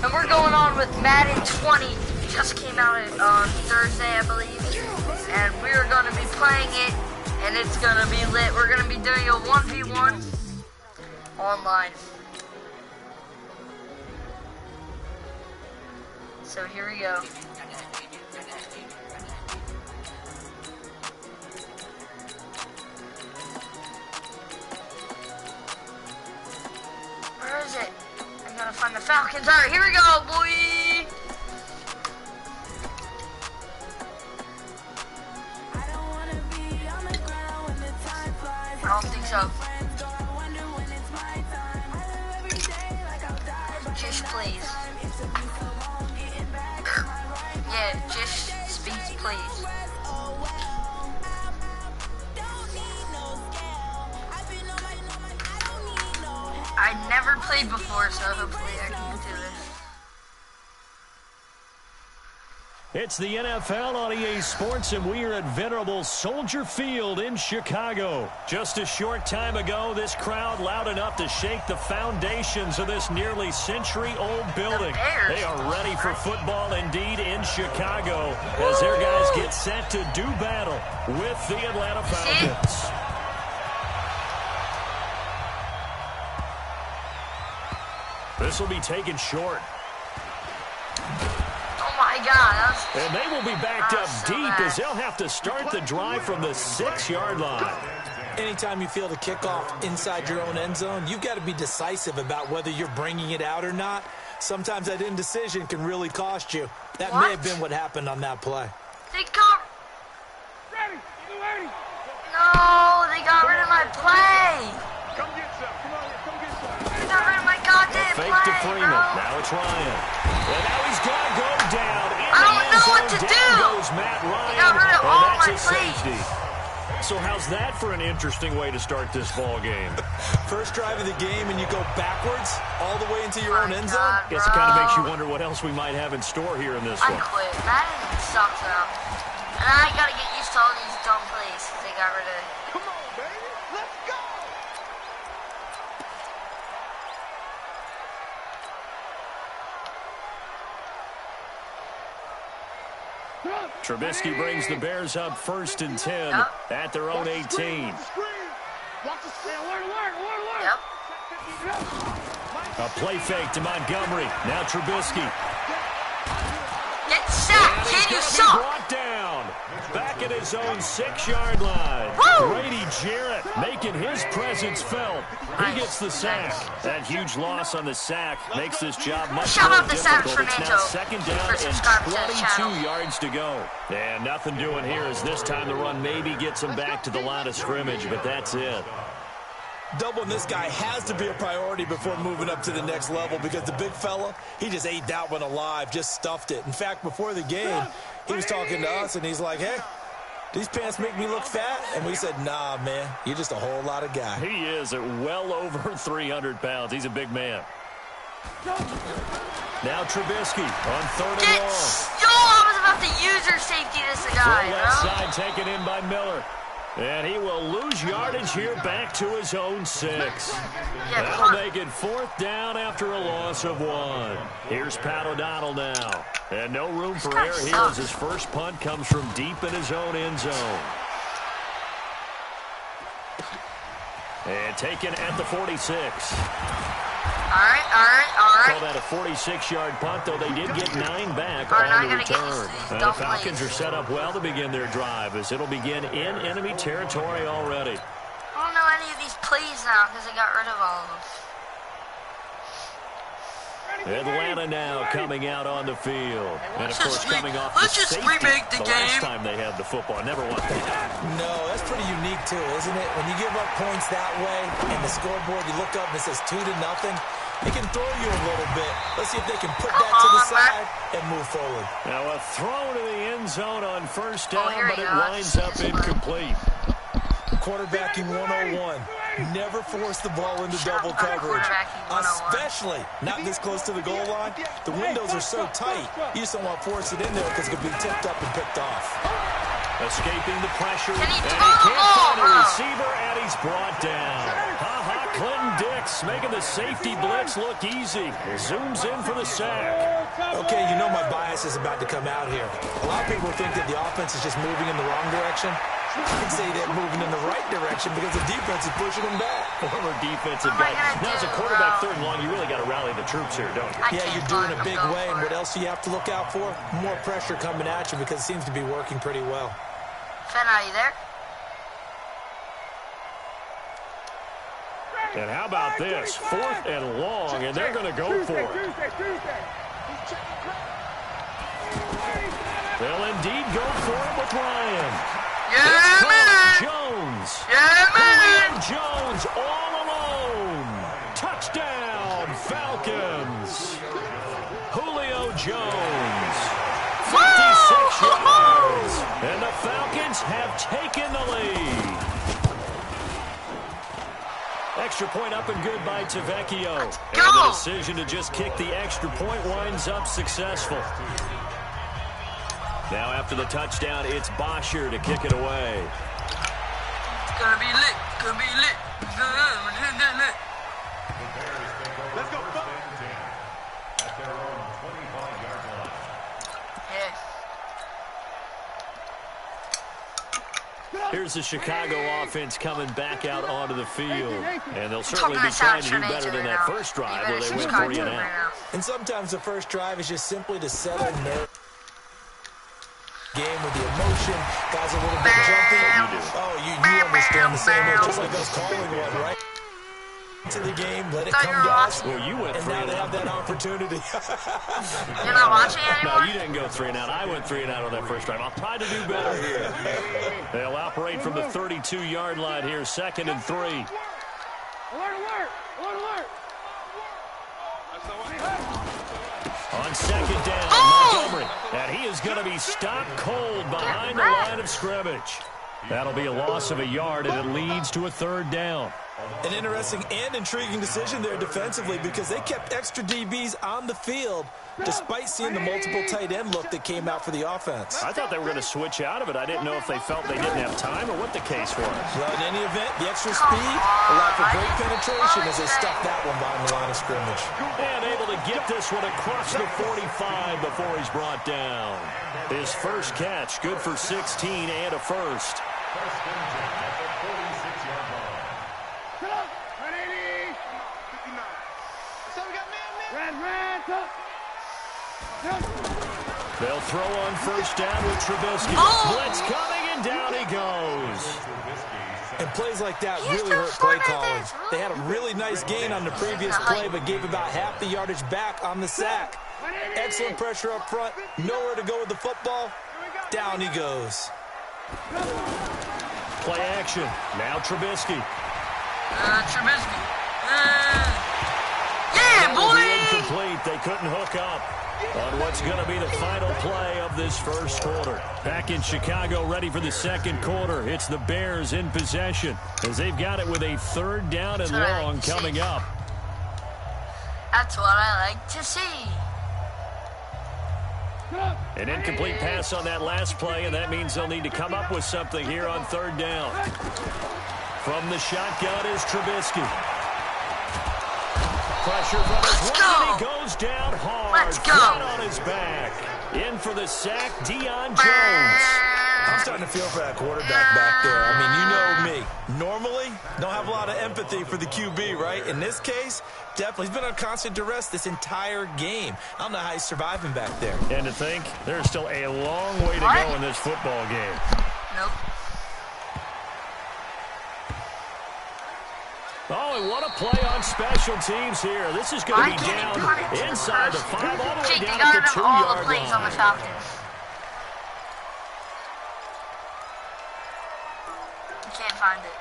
And we're going on with Madden 20. Just came out on Thursday, I believe. And we're going to be playing it, and it's going to be lit. We're going to be doing a 1v1 online. So here we go. Where is it? I gotta find the Falcons. Alright, here we go, boy! I don't think so. Just please. Yeah, just speaks please. I never played before, so hopefully I can do this. It's the NFL on EA Sports, and we are at venerable Soldier Field in Chicago. Just a short time ago, this crowd loud enough to shake the foundations of this nearly century-old building. They are ready for football indeed in Chicago as their guys get set to do battle with the Atlanta Falcons. This will be taken short. My God, and they will be backed up so deep as they'll have to start the drive from the 6-yard line. Anytime you feel the kickoff inside your own end zone, you've got to be decisive about whether you're bringing it out or not. Sometimes that indecision can really cost you. That may have been what happened on that play. They got... No, they got rid of my play. Come get some. Come on, come get some. They got rid of my goddamn play, fake to Freeman. bro. Now it's Ryan. And now he's got to go down. I don't know what to do. Goes Matt Ryan. They got rid of all that's my a safety. So how's that for an interesting way to start this ball game? First drive of the game and you go backwards all the way into your own end zone? Guess it kind of makes you wonder what else we might have in store here in this one. I quit. Madden sucks now. And I gotta get used to all these dumb plays they got rid of. Come on, baby. Let's go. Trubisky brings the Bears up 1st and 10 at their own 18. Watch the screen. Watch the screen. Alert. Yep. A play fake to Montgomery. Now Trubisky. Get sacked, kid, you suck. Brought down. Back at his own 6-yard line. Woo! Grady Jarrett making his presence felt. He gets the sack. That huge loss on the sack makes this job much more difficult. It's now 2nd down and 22 yards to go. And nothing doing here as this time the run maybe gets him back to the line of scrimmage, but that's it. Doubling this guy has to be a priority before moving up to the next level because the big fella, he just ate that one alive, just stuffed it. In fact, before the game, he was talking to us, and he's like, hey, these pants make me look fat? And we said, nah, man, you're just a whole lot of guy. He is at well over 300 pounds. He's a big man. Now Trubisky on 3rd and long. I was about to use your safety this guy, left side taken in by Miller. And he will lose yardage here back to his own 6. That'll make it 4th down after a loss of 1. Here's Pat O'Donnell now. And no room for error here as his first punt comes from deep in his own end zone. And taken at the 46. All right. Call that a 46-yard punt, though they did get 9 back on the return. The Falcons are set up well to begin their drive as it'll begin in enemy territory already. I don't know any of these plays now because they got rid of all of them. Atlanta now coming out on the field. And, of course, coming off let's just remake the game. Last time they had the football. Never won. No, that's pretty unique, too, isn't it? When you give up points that way and the scoreboard, you look up and it says 2-0, it can throw you a little bit. Let's see if they can put that to the side and move forward. Now a throw to the end zone on 1st down, but it winds up incomplete. Quarterbacking 101. Never force the ball into double coverage, especially not this close to the goal line. The windows are so tight, you just don't want to force it in there because it could be tipped up and picked off. Escaping the pressure, and he can't find the a receiver, and he's brought down. Ha-ha Clinton Dix making the safety blitz look easy. Zooms in for the sack. Okay, you know my bias is about to come out here. A lot of people think that the offense is just moving in the wrong direction. I'd say they're moving in the right direction because the defense is pushing them back. Former defensive guy. Now, as a quarterback, third and long, you really got to rally the troops here, don't you? Yeah, you're doing a big way, and what else do you have to look out for? More pressure coming at you because it seems to be working pretty well. Fenn, are you there? And how about this? 4th and long, and they're going to go for it. They'll indeed go for it with Ryan. Yeah, man! Jones. Yeah, man! Jones all alone. Touchdown, Falcons. Julio Jones. 56 yards. And the Falcons have taken the lead. Extra point up and good by Tavecchio. And the decision to just kick the extra point winds up successful. Now after the touchdown, it's Bosher to kick it away. It's gonna be lit. Gonna be lit. Let's go. Yes. Here's the Chicago offense coming back out onto the field. And they'll certainly be trying to do better than that first drive where they went 3 and out. And sometimes the first drive is just simply to settle nerve. Game with the emotion, guys a little bit jumpy. Oh, you understand the same way, just like us calling one, right? To the game, let it come to us. Well, you went 3 and now and they out. have that opportunity. You're not watching anymore? No, you didn't go 3 and out. I went 3 and out on that first drive. I'll try to do better here. They'll operate from the 32-yard line here, 2nd and 3. Alert, alert! Alert, alert! On 2nd down, Montgomery. And he is going to be stopped cold behind the line of scrimmage. That'll be a loss of a yard, and it leads to a 3rd down. An interesting and intriguing decision there defensively because they kept extra DBs on the field despite seeing the multiple tight end look that came out for the offense. I thought they were going to switch out of it. I didn't know if they felt they didn't have time or what the case was. Well, in any event, the extra speed allowed for great penetration as they stuffed that one behind the line of scrimmage. And able to get this one across the 45 before he's brought down. His first catch, good for 16 and a first. They'll throw on 1st down with Trubisky. Blitz coming, and down he goes. And plays like that really hurt play calling. They had a really nice gain on the previous play, but gave about half the yardage back on the sack. Excellent pressure up front. Nowhere to go with the football. Down he goes. Play action. Now Trubisky. Trubisky. Yeah, boy! Incomplete. They couldn't hook up on what's going to be the final play of this first quarter. Back in Chicago, ready for the 2nd quarter. It's the Bears in possession as they've got it with a 3rd down and long coming up. That's what I like to see. An incomplete pass on that last play, and that means they'll need to come up with something here on 3rd down. From the shotgun is Trubisky. Pressure from his right, and he goes down hard. Flat on his back. In for the sack, Deion Jones. I'm starting to feel for that quarterback back there. I mean, you know me. Normally, don't have a lot of empathy for the QB, right? In this case, definitely. He's been on constant duress this entire game. I don't know how he's surviving back there. And to think, there's still a long way to go in this football game. Nope. Oh, and what a play on special teams here. This is going to be down inside the 5, all the way down at the 2-yard line. On the Falcons. You can't find it.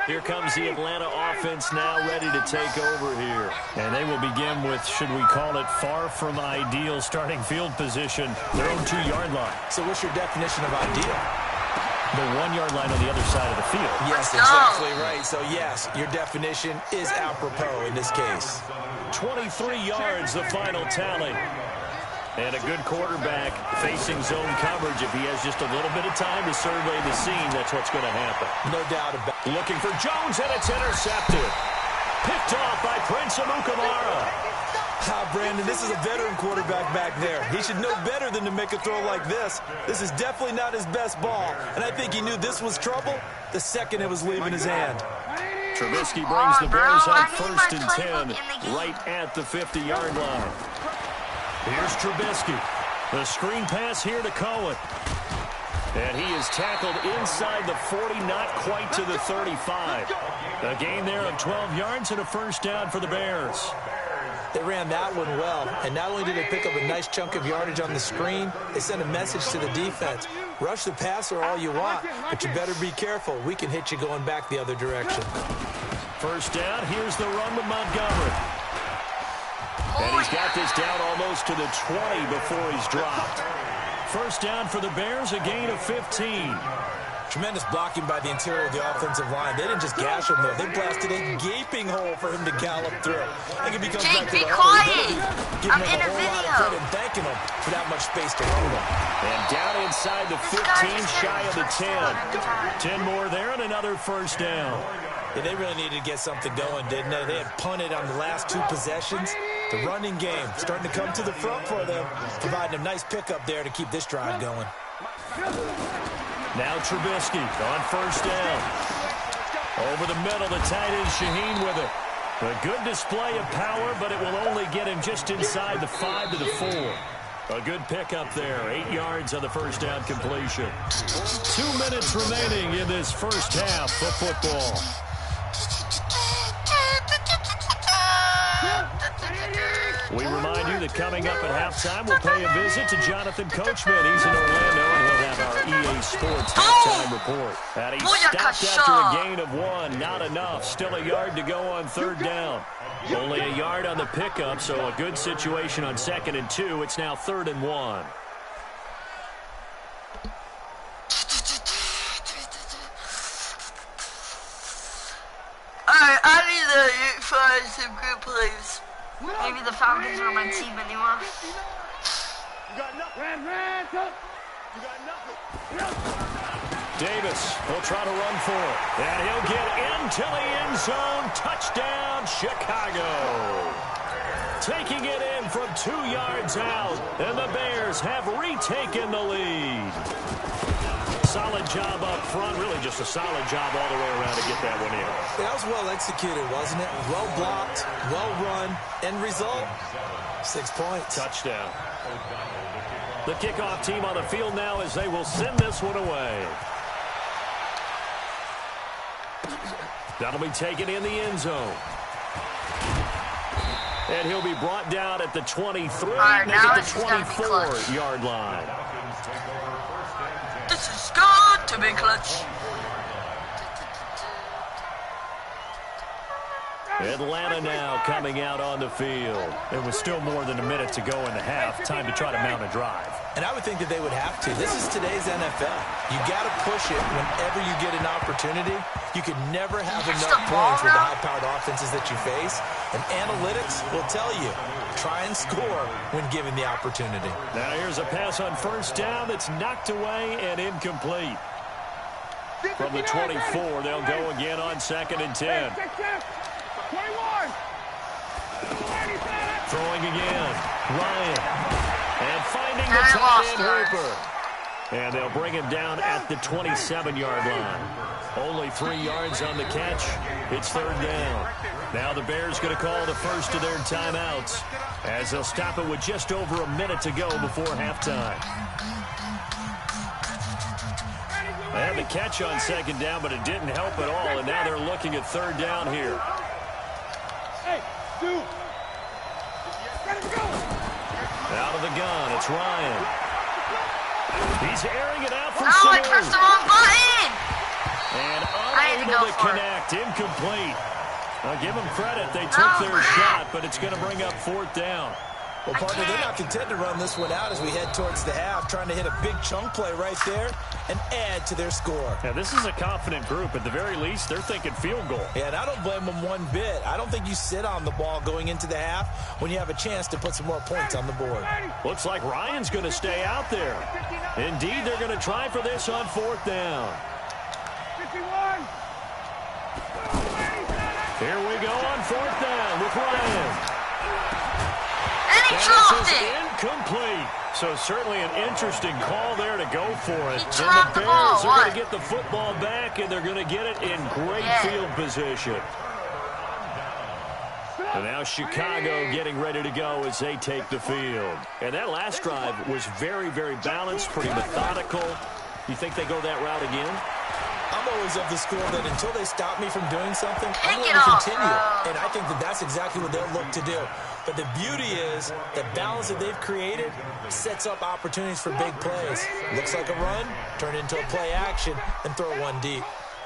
Here comes the Atlanta offense now ready to take over here. And they will begin with, should we call it, far from ideal starting field position, their own 2-yard line. So what's your definition of ideal? The 1-yard line on the other side of the field. Yes, exactly right. So, yes, your definition is apropos in this case. 23 yards, the final tally. And a good quarterback facing zone coverage. If he has just a little bit of time to survey the scene, that's what's going to happen. No doubt about it. Looking for Jones, and it's intercepted. Picked off by Prince Amukamara. Brandon, this is a veteran quarterback back there. He should know better than to make a throw like this. This is definitely not his best ball, and I think he knew this was trouble the second it was leaving his hand. Trubisky brings the Bears up 1st and 10 right at the 50-yard line. Here's Trubisky. The screen pass here to Cohen. And he is tackled inside the 40, not quite to the 35. A gain there of 12 yards and a first down for the Bears. They ran that one well, and not only did they pick up a nice chunk of yardage on the screen, they sent a message to the defense. Rush the passer all you want, but you better be careful. We can hit you going back the other direction. First down, here's the run to Montgomery. And he's got this down almost to the 20 before he's dropped. First down for the Bears, a gain of 15. Tremendous blocking by the interior of the offensive line. They didn't just gash him, though. They blasted a gaping hole for him to gallop through. I think if he comes back to the quiet. I'm in a video. And thanking him for that much space to run with. And down inside the 15, shy of the 10. 10 more there and another first down. Yeah, they really needed to get something going, didn't they? They had punted on the last 2 possessions. The running game starting to come to the front for them, providing a nice pickup there to keep this drive going. Now Trubisky on first down. Over the middle, the tight end Shaheen with it. A good display of power, but it will only get him just inside the 5 to the 4. A good pickup there. 8 yards on the first down completion. 2 minutes remaining in this first half of football. We remind you that coming up at halftime, we'll pay a visit to Jonathan Coachman. He's in Orlando, and he'll have our EA Sports halftime report. And he stopped after a gain of 1. Not enough. Still a yard to go on third down. Only a yard on the pickup, so a good situation on 2nd and 2. It's now 3rd and 1. Alright, I need to find some good plays. Maybe the Falcons are on my team anymore. You got nothing. You got nothing. Davis will try to run for it. And he'll get into the end zone. Touchdown, Chicago. Taking it in from 2 yards out. And the Bears have retaken the lead. Solid job up front. Really just a solid job all the way around to get that one in. That was well executed, wasn't it? Well blocked, well run. End result, 6 points. Touchdown. The kickoff team on the field now as they will send this one away. That'll be taken in the end zone. And he'll be brought down at the 23, right, maybe now the 24-yard line. This is good to be clutch. Atlanta now coming out on the field. It was still more than a minute to go in the half. Time to try to mount a drive. And I would think that they would have to. This is today's NFL. You got to push it whenever you get an opportunity. You can never have enough points with the high-powered offenses that you face. And analytics will tell you, try and score when given the opportunity. Now here's a pass on first down that's knocked away and incomplete. From the 24, they'll go again on 2nd and 10. 21. Throwing again. Ryan. And finding the tight end Hooper. And they'll bring him down at the 27-yard line. Only 3 yards on the catch. It's 3rd down. Now the Bears going to call the first of their timeouts as they'll stop it with just over a minute to go before halftime. They had the catch on 2nd down, but it didn't help at all, and now they're looking at 3rd down here. Out of the gun, it's Ryan. He's airing it out for No, I pressed the wrong button. And unable to connect, incomplete. I'll give them credit. They took their shot, but it's going to bring up 4th down. Well, partner, they're not content to run this one out as we head towards the half, trying to hit a big chunk play right there and add to their score. Yeah, this is a confident group. At the very least, they're thinking field goal. Yeah, and I don't blame them one bit. I don't think you sit on the ball going into the half when you have a chance to put some more points on the board. Looks like Ryan's going to stay out there. Indeed, they're going to try for this on 4th down. 51. Here we go on 4th down with Ryan. And he dropped This is it. incomplete. So certainly an interesting call there to go for it. He And dropped the the ball. Bears are going What? to get the football back, and they're going to get it in great field position. And now Chicago getting ready to go as they take the field. And that last drive was very, very balanced, pretty methodical. You think they go that route again? I'm always of the school that until they stop me from doing something, I'm Pick going it to off, continue. bro. And I think that that's exactly what they'll look to do. But the beauty is the balance that they've created sets up opportunities for big plays. Looks like a run, turn into a play action, and throw one deep.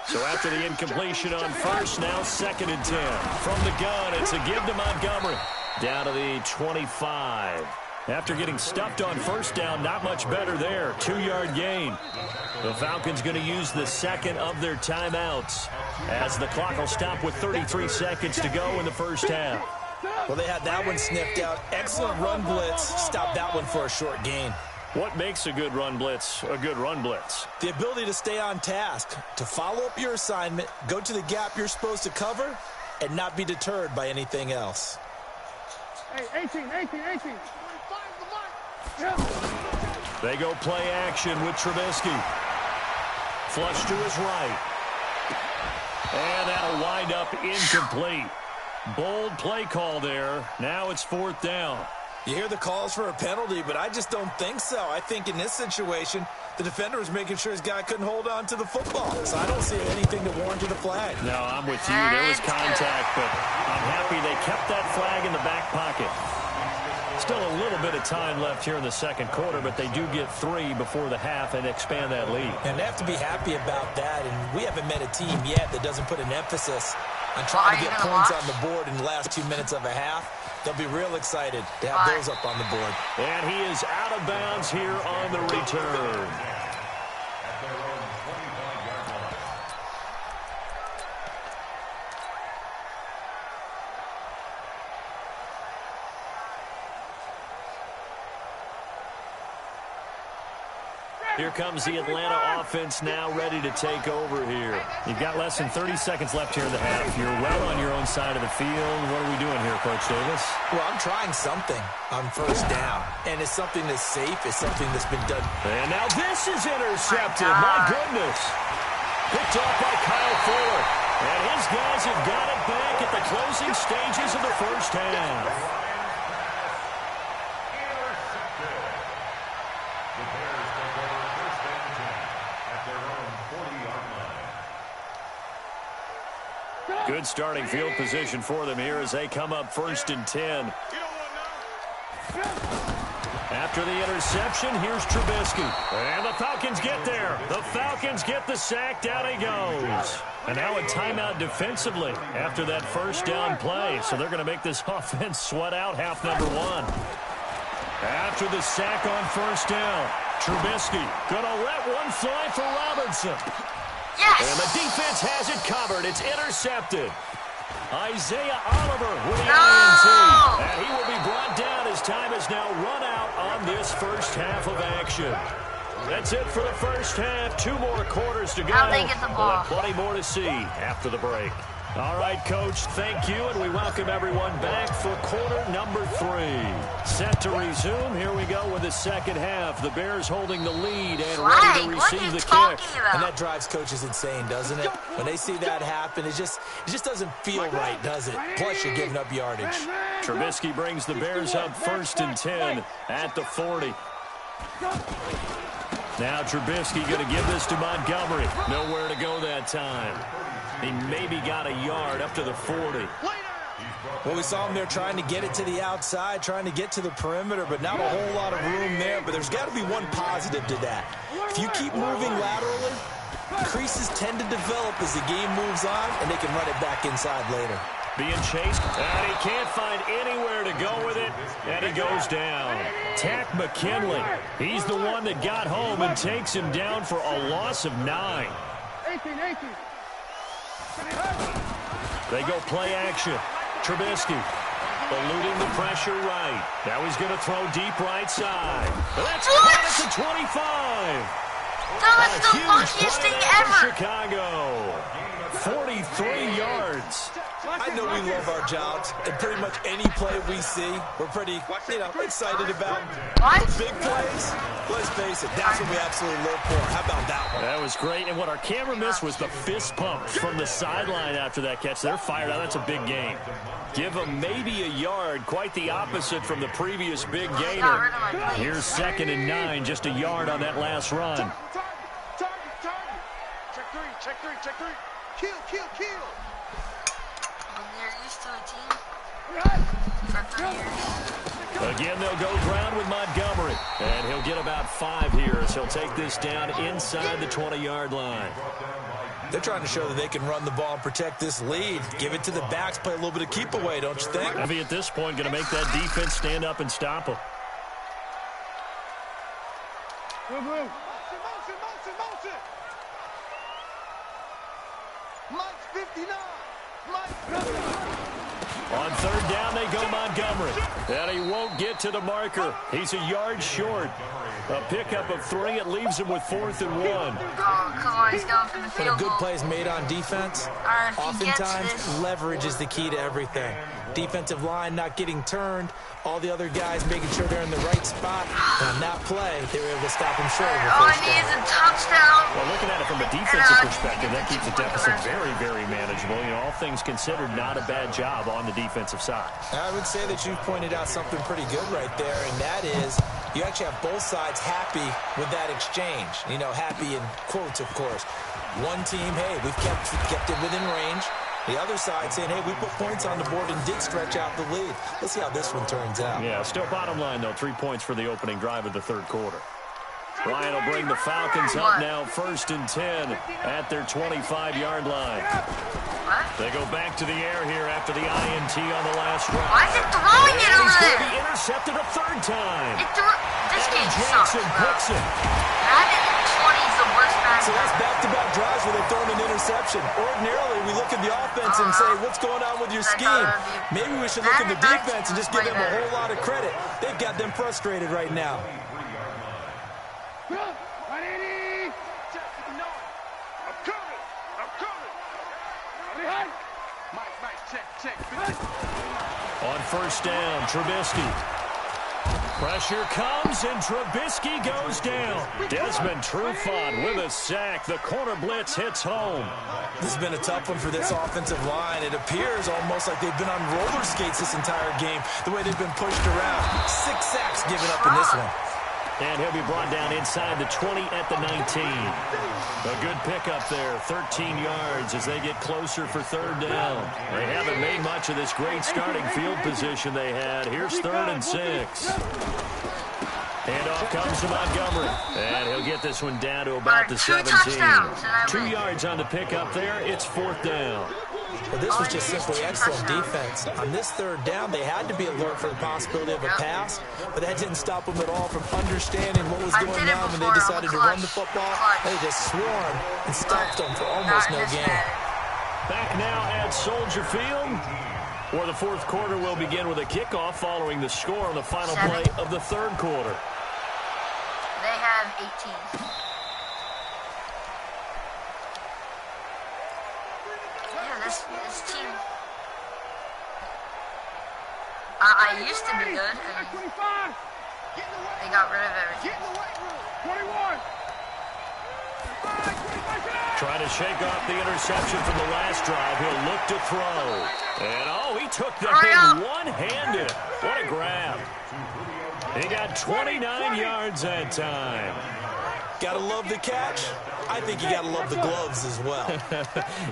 So after the incompletion on 1st, now 2nd and 10. From the gun, it's a give to Montgomery. Down to the 25. After getting stuffed on 1st down, not much better there. 2-yard gain. The Falcons going to use the 2nd of their timeouts as the clock will stop with 33 seconds to go in the 1st half. Well, they had that one sniffed out. Excellent run blitz. Stopped that one for a short gain. What makes a good run blitz a good run blitz? The ability to stay on task, to follow up your assignment, go to the gap you're supposed to cover, and not be deterred by anything else. Hey, 18. They go play action with Trubisky. Flush to his right. And that'll wind up incomplete. Bold play call there. Now it's 4th down. You hear the calls for a penalty, but I just don't think so. I think in this situation, the defender was making sure his guy couldn't hold on to the football. So I don't see anything to warrant a flag. No, I'm with you. There was contact, but I'm happy they kept that flag in the back pocket. Still a little bit of time left here in the 2nd quarter, but they do get 3 before the half and expand that lead. And they have to be happy about that. And we haven't met a team yet that doesn't put an emphasis on trying to get points on the board in the last 2 minutes of a half. They'll be real excited to have those up on the board. And he is out of bounds here on the return. Here comes the Atlanta offense now ready to take over here. You've got less than 30 seconds left here in the half. You're well on your own side of the field. What are we doing here, Coach Davis? Well, I'm trying something on 1st down. And it's something that's safe. It's something that's been done. And now this is intercepted. My goodness. Picked off by Kyle Fuller. And his guys have got it back at the closing stages of the 1st half. Good starting field position for them here as they come up 1st and 10. After the interception, here's Trubisky. And the Falcons get there. The Falcons get the sack. Down he goes. And now a timeout defensively after that 1st down play. So they're going to make this offense sweat out half number 1. After the sack on 1st down, Trubisky going to let one fly for Robinson. Yes! And the defense has it covered. It's intercepted. Isaiah Oliver with the No! INT. And he will be brought down as time has now run out on this 1st half of action. That's it for the 1st half. 2 more quarters to go. How'd they get the ball? We'll have plenty more to see after the break. All right, Coach, thank you, and we welcome everyone back for quarter number 3. Set to resume. Here we go with the 2nd half. The Bears holding the lead and ready to What are receive you the kick. talking about? And that drives coaches insane, doesn't it? When they see that happen, it just doesn't feel right, does it? Plus, you're giving up yardage. Trubisky brings the Bears up 1st and 10 at the 40. Now Trubisky going to give this to Montgomery. Nowhere to go that time. He maybe got a yard up to the 40. Well, we saw him there trying to get it to the outside, trying to get to the perimeter, but not a whole lot of room there. But there's got to be one positive to that. If you keep moving laterally, creases tend to develop as the game moves on, and they can run it back inside later. Being chased, and he can't find anywhere to go with it, and he goes down. Tack McKinley, he's the one that got home and takes him down for a loss of 9. 18. They go play action. Trubisky eluding the pressure right. Now he's going to throw deep right side. That's caught at the 25. That was the luckiest thing ever. Chicago. 43 yards. I know we love our jobs, and pretty much any play we see, we're pretty, excited about. What? The big plays, let's face it, that's what we absolutely live for. How about that one? That was great, and what our camera missed was the fist pump from the sideline after that catch. They're fired out. That's a big gain. Give them maybe a yard, quite the opposite from the previous big gainer. Here's 2nd and 9, just a yard on that last run. Target. Check three. Kill. When they're used to a team for 3 years. Again, they'll go ground with Montgomery, and he'll get about 5 here as he'll take this down inside the 20-yard line. They're trying to show that they can run the ball and protect this lead. Give it to the backs, play a little bit of keep away, don't you think? Heavy at this point, going to make that defense stand up and stop them. Motion. Mike's 59. On 3rd down, they go Montgomery. And he won't get to the marker. He's a yard short. A pickup of 3. It leaves him with 4th and 1. Oh, come on, he's going for the But a field good goal. play is made on defense. If he gets Oftentimes, this. leverage is the key to everything. Defensive line not getting turned. All the other guys making sure they're in the right spot. And on that play, they were able to stop him short of a All I first need is down. a touchdown. Well, looking at it from a defensive perspective, that keeps the deficit very, very manageable. All things considered, not a bad job on the defensive side. I would say that you've pointed out something pretty good right there, and that is you actually have both sides happy with that exchange. Happy in quotes, of course. One team, hey, we've kept it within range. The other side saying, hey, we put points on the board and did stretch out the lead. Let's see how this one turns out. Yeah, still bottom line, though, 3 points for the opening drive of the 3rd quarter. Ryan will bring the Falcons up now 1st and 10 at their 25-yard line. What? They go back to the air here after the INT on the last drive. Why is it throwing it And over he's going to there? be intercepted a 3rd time. This Eddie game sucks, Jackson bro. picks it. Madden 20 is the worst Madden. So that's back-to-back drives where they're throwing an interception. Ordinarily, we look at the offense and say, what's going on with your scheme? Maybe we should look at the defense and just give them a whole lot of credit. They've got them frustrated right now. Ready? I'm coming. Mike, check. On 1st down, Trubisky. Pressure comes, and Trubisky goes down. Desmond Trufant with a sack. The corner blitz hits home. This has been a tough one for this offensive line. It appears almost like they've been on roller skates this entire game, the way they've been pushed around. 6 sacks given up in this one. And he'll be brought down inside the 20 at the 19. A good pickup there, 13 yards as they get closer for 3rd down. They haven't made much of this great starting field position they had. Here's 3rd and 6. Handoff comes to Montgomery. And he'll get this one down to about the 17. 2 yards on the pickup there. It's 4th down. Well, this was just simply excellent defense. On this 3rd down, they had to be alert for the possibility of a pass, but that didn't stop them at all from understanding what was going on when they decided to run the football. They just swarmed and stopped them for almost no gain. Back now at Soldier Field, where the 4th quarter will begin with a kickoff following the score on the final play of the 3rd quarter. They have 18. This team, I used to be good, and they got rid of everything. 21. Trying to shake off the interception from the last drive. He'll look to throw. And, he took the hit one-handed. What a grab. He got 29 yards that time. Gotta love the catch. I think you gotta love the gloves as well.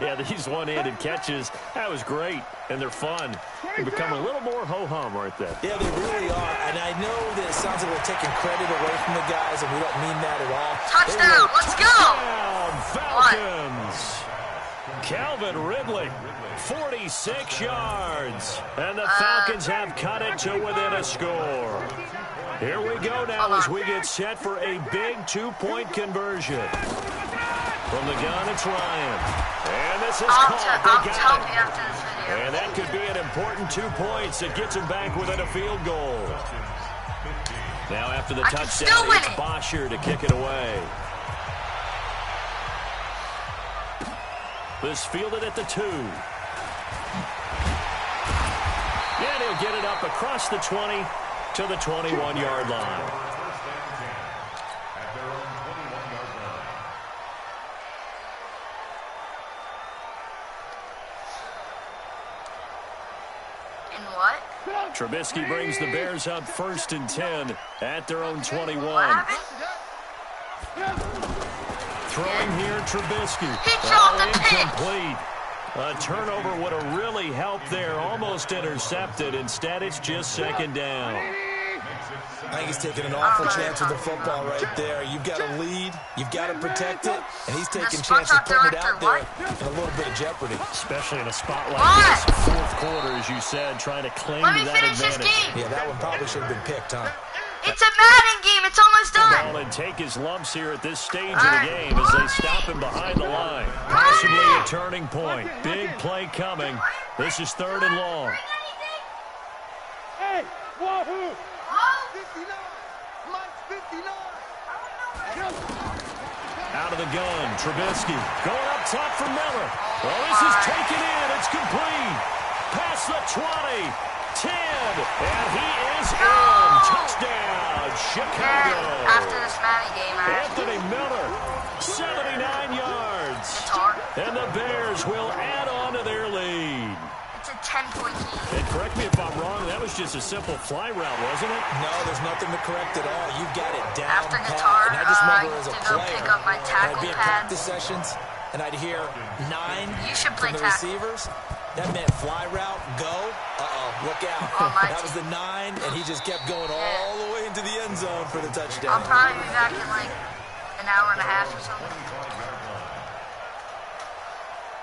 Yeah, these one-handed catches, that was great, and they're fun. They become a little more ho-hum, aren't they? Yeah, they really are, and I know that it sounds like we're taking credit away from the guys, and we don't mean that at all. Touchdown, let's go! Touchdown, Falcons! Calvin Ridley, 46 yards. And the Falcons have cut it to within a score. Here we go now as we get set for a big 2-point conversion. From the gun, it's Ryan. And this is caught. They got it. After this video. And that could be an important 2 points that gets him back within a field goal. Now after the touchdown, it's Bosher to kick it away. This fielded at the 2. And he'll get it up across the 20 to the 21-yard line. And what? Trubisky brings the Bears up 1st and 10 at their own 21. What happened? Throwing here, Trubisky. He dropped the pitch. Incomplete. A turnover would have really helped there. Almost intercepted. Instead, it's just 2nd down. I think he's taking an awful chance with the football right there. You've got a lead. You've got to protect it. And he's taking chances putting it out there in a little bit of jeopardy. Especially in a spot like this. 4th quarter, as you said, trying to cling to that advantage. Let me finish this game. Yeah, that one probably should have been picked, huh? It's a Madden game. It's almost done. Ball and take his lumps here at this stage of the game as they stop him behind the line. Possibly a turning point. Big play coming. This is 3rd and long. Hey, wahoo! 59. Mike's 59. Out of the gun, Trubisky going up top for Miller. Well, this is taken in. It's complete. Past the 20, 10, and he is in. Touchdown, Chicago. After this Madden game, Anthony Miller, 79 yards. And the Bears will add on to their lead. It's a 10-point game. And correct me if I'm wrong, that was just a simple fly route, wasn't it? No, there's nothing to correct at all. You've got it down After pat. guitar, And I just remember as a to go player, pick up my tackle I'd be in pad. practice sessions, and I'd hear 9 You should play from the tackle. receivers. That meant fly route, go. Look out. That was the 9, and he just kept going all the way into the end zone for the touchdown. I'll probably be back in like an hour and a half or something.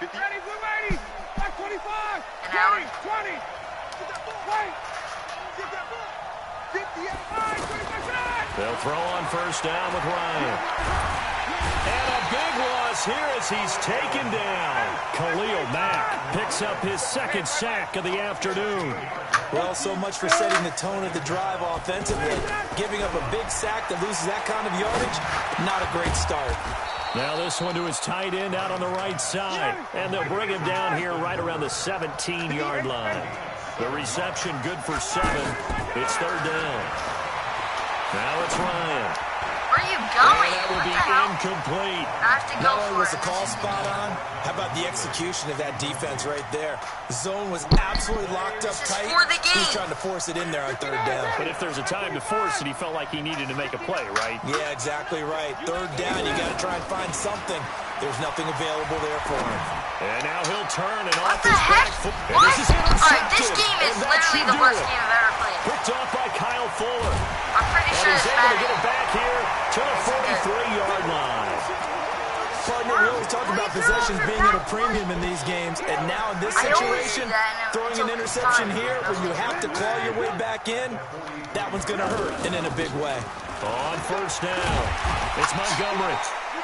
Ready, we're ready. Back 25. An hour. 20. Get that ball. Wait. Get that ball. 58. 25. They'll throw on 1st down with Ryan. And a big loss here as he's taken down. Khalil Mack picks up his 2nd sack of the afternoon. Well, so much for setting the tone of the drive offensively. Giving up a big sack that loses that kind of yardage, not a great start. Now this one to his tight end out on the right side. And they'll bring him down here right around the 17-yard line. The reception good for 7. It's 3rd down. Now it's Ryan. Where are you going? And that will What be the hell? incomplete. I have to go Not only for was it. the call spot on, how about the execution of that defense right there? The zone was absolutely locked up This is tight. for the game. He's trying to force it in there on 3rd down. But if there's a time to force it, he felt like he needed to make a play, right? Yeah, exactly right. 3rd down, you got to try and find something. There's nothing available there for him. And now he'll turn and What off the his heck? back foot. And What? this is intercepted. Alright, this game is And that literally should the do worst it. game I've ever played. Picked off by Kyle Fuller. I'm pretty And sure he's it's able to Madden. get it back here to the 43-yard line. Partner, we always talk about possessions being at a premium in these games, and now in this I always situation, do that, and throwing it's an a interception fun. here when you have to claw your way back in, that one's going to hurt, and in a big way. On 1st down, it's Montgomery.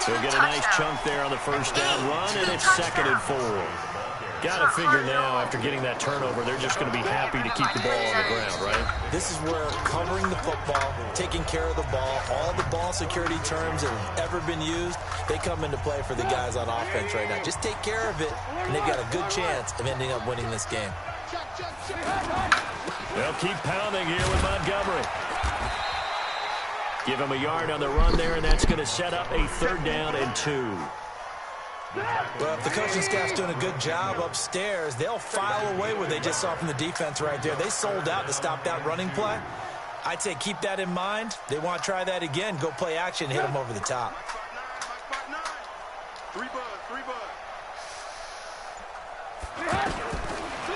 He'll get a nice Touchdown. chunk there on the 1st down run, and it's 2nd and 4. Got to figure now, after getting that turnover, they're just going to be happy to keep the ball on the ground, right? This is where covering the football, taking care of the ball, all the ball security terms that have ever been used, they come into play for the guys on offense right now. Just take care of it, and they've got a good chance of ending up winning this game. They'll keep pounding here with Montgomery. Give him a yard on the run there, and that's going to set up a 3rd down and 2. Well, if the coaching staff's doing a good job upstairs, they'll file away what they just saw from the defense right there. They sold out to stop that running play. I'd say keep that in mind. They want to try that again. Go play action, hit them over the top.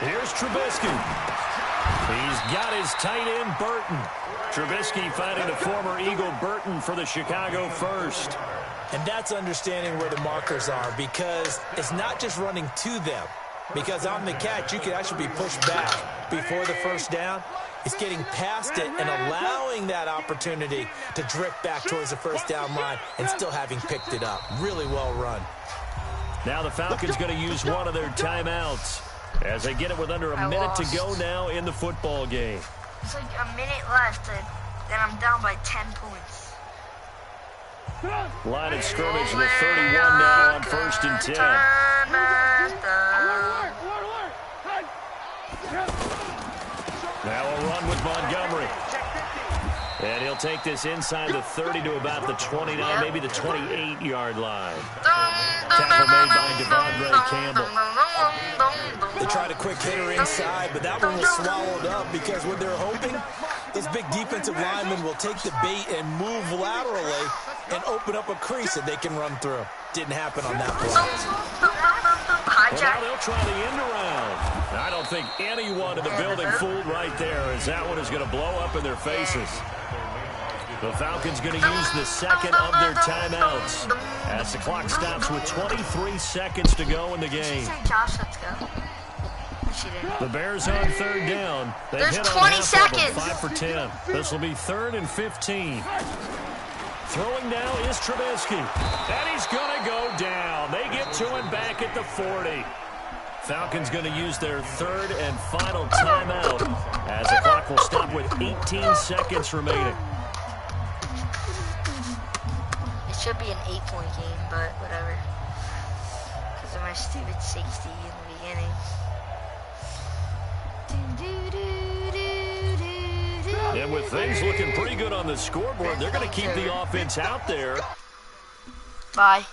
Here's Trubisky. He's got his tight end, Burton. Trubisky finding the former Eagle Burton for the Chicago first. And that's understanding where the markers are, because it's not just running to them. Because on the catch, you can actually be pushed back before the first down. It's getting past it and allowing that opportunity to drift back towards the first down line and still having picked it up. Really well run. Now the Falcons going to use one of their timeouts as they get it with under a minute to go now in the football game. It's like a minute left, and I'm down by 10 points. Line of scrimmage, the 31 now on 1st and 10. Now a run with Montgomery. And he'll take this inside the 30 to about the 29, maybe the 28-yard line. Tackle made by Devondre Campbell. They tried a quick hitter inside, but that one was swallowed up because what they're hoping, those big defensive linemen will take the bait and move laterally and open up a crease that they can run through. Didn't happen on that play. Well, now they'll try the end around. I don't think anyone in the building fooled right there, as that one is going to blow up in their faces. The Falcons going to use the second of their timeouts as the clock stops with 23 seconds to go in the game. Josh, let's go. The Bears on 3rd down. There's 20 seconds. 5 for 10. This will be 3rd and 15. Throwing now is Trubisky. And he's going to go down. They get to him back at the 40. Falcons going to use their 3rd and final timeout as the clock will stop with 18 seconds remaining. It should be an 8-point game, but whatever. Because of my stupid 60 in the beginning. And with things looking pretty good on the scoreboard, they're going to keep the offense out there. Bye.